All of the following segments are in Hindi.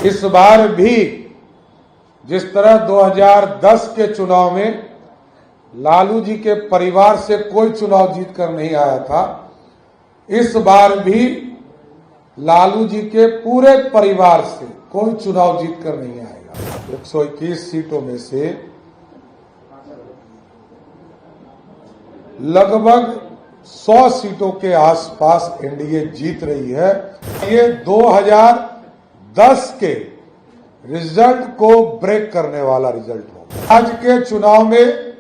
इस बार भी जिस तरह 2010 के चुनाव में लालू जी के परिवार से कोई चुनाव जीत कर नहीं आया था, इस बार भी लालू जी के पूरे परिवार से कोई चुनाव जीत कर नहीं आएगा। 121 सीटों में से लगभग 100 सीटों के आसपास एनडीए जीत रही है। ये 2010 के रिजल्ट को ब्रेक करने वाला रिजल्ट होगा। आज के चुनाव में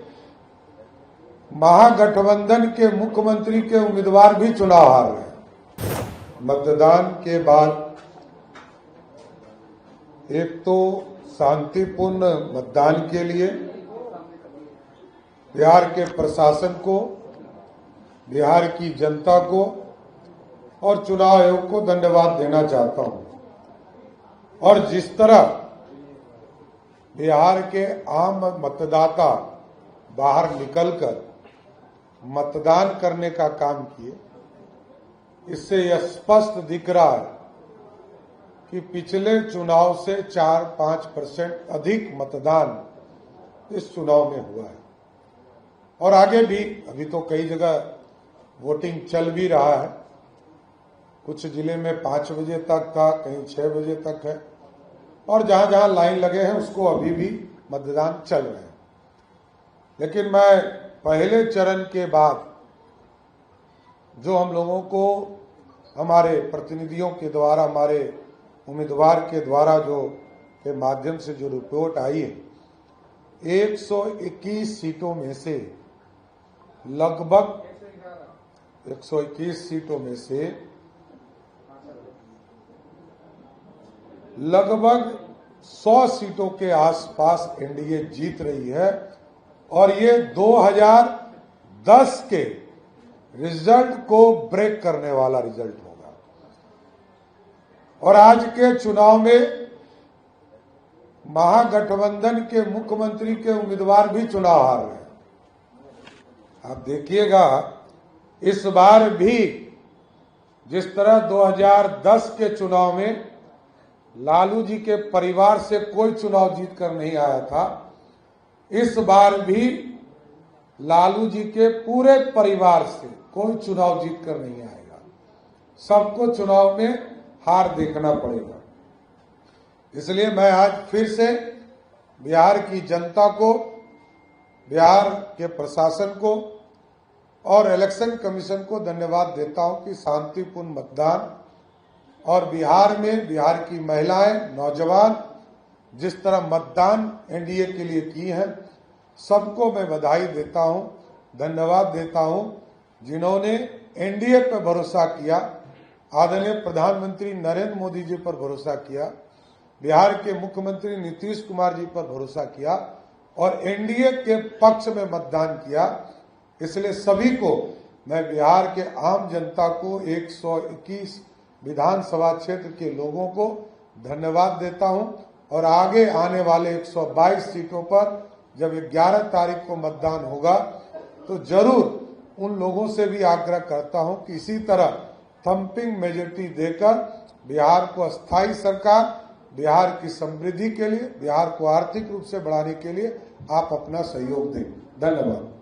महागठबंधन के मुख्यमंत्री के उम्मीदवार भी चुनाव हार रहे हैं। मतदान के बाद एक तो शांतिपूर्ण मतदान के लिए बिहार के प्रशासन को, बिहार की जनता को और चुनाव आयोग को धन्यवाद देना चाहता हूं। और जिस तरह बिहार के आम मतदाता बाहर निकलकर मतदान करने का काम किए, इससे यह स्पष्ट दिख रहा है कि पिछले चुनाव से 4-5% अधिक मतदान इस चुनाव में हुआ है। और आगे भी अभी तो कई जगह वोटिंग चल भी रहा है। कुछ जिले में 5 बजे तक था, कहीं 6 बजे तक है, और जहां जहां लाइन लगे हैं उसको अभी भी मतदान चल रहे हैं। लेकिन मैं पहले चरण के बाद जो हम लोगों को हमारे प्रतिनिधियों के द्वारा, हमारे उम्मीदवार के द्वारा जो के माध्यम से जो रिपोर्ट आई है, 121 सीटों में से लगभग 121 सीटों में से लगभग 100 सीटों के आसपास एनडीए जीत रही है। और ये 2010 के रिजल्ट को ब्रेक करने वाला रिजल्ट होगा। और आज के चुनाव में महागठबंधन के मुख्यमंत्री के उम्मीदवार भी चुनाव हार रहे हैं। आप देखिएगा, इस बार भी जिस तरह 2010 के चुनाव में लालू जी के परिवार से कोई चुनाव जीत कर नहीं आया था, इस बार भी लालू जी के पूरे परिवार से कोई चुनाव जीत कर नहीं आएगा। सबको चुनाव में हार देखना पड़ेगा। इसलिए मैं आज फिर से बिहार की जनता को, बिहार के प्रशासन को और इलेक्शन कमीशन को धन्यवाद देता हूं कि शांतिपूर्ण मतदान और बिहार में बिहार की महिलाएं, नौजवान जिस तरह मतदान एनडीए के लिए की है, सबको मैं बधाई देता हूं, धन्यवाद देता हूं, जिन्होंने एनडीए पर भरोसा किया, आदरणीय प्रधानमंत्री नरेंद्र मोदी जी पर भरोसा किया, बिहार के मुख्यमंत्री नीतीश कुमार जी पर भरोसा किया और एनडीए के पक्ष में मतदान किया। इसलिए सभी को, मैं बिहार के आम जनता को, 121 विधानसभा क्षेत्र के लोगों को धन्यवाद देता हूं। और आगे आने वाले 122 सीटों पर जब 11 तारीख को मतदान होगा तो जरूर उन लोगों से भी आग्रह करता हूं कि इसी तरह थम्पिंग मेजॉरिटी देकर बिहार को अस्थायी सरकार, बिहार की समृद्धि के लिए, बिहार को आर्थिक रूप से बढ़ाने के लिए आप अपना सहयोग दें। धन्यवाद।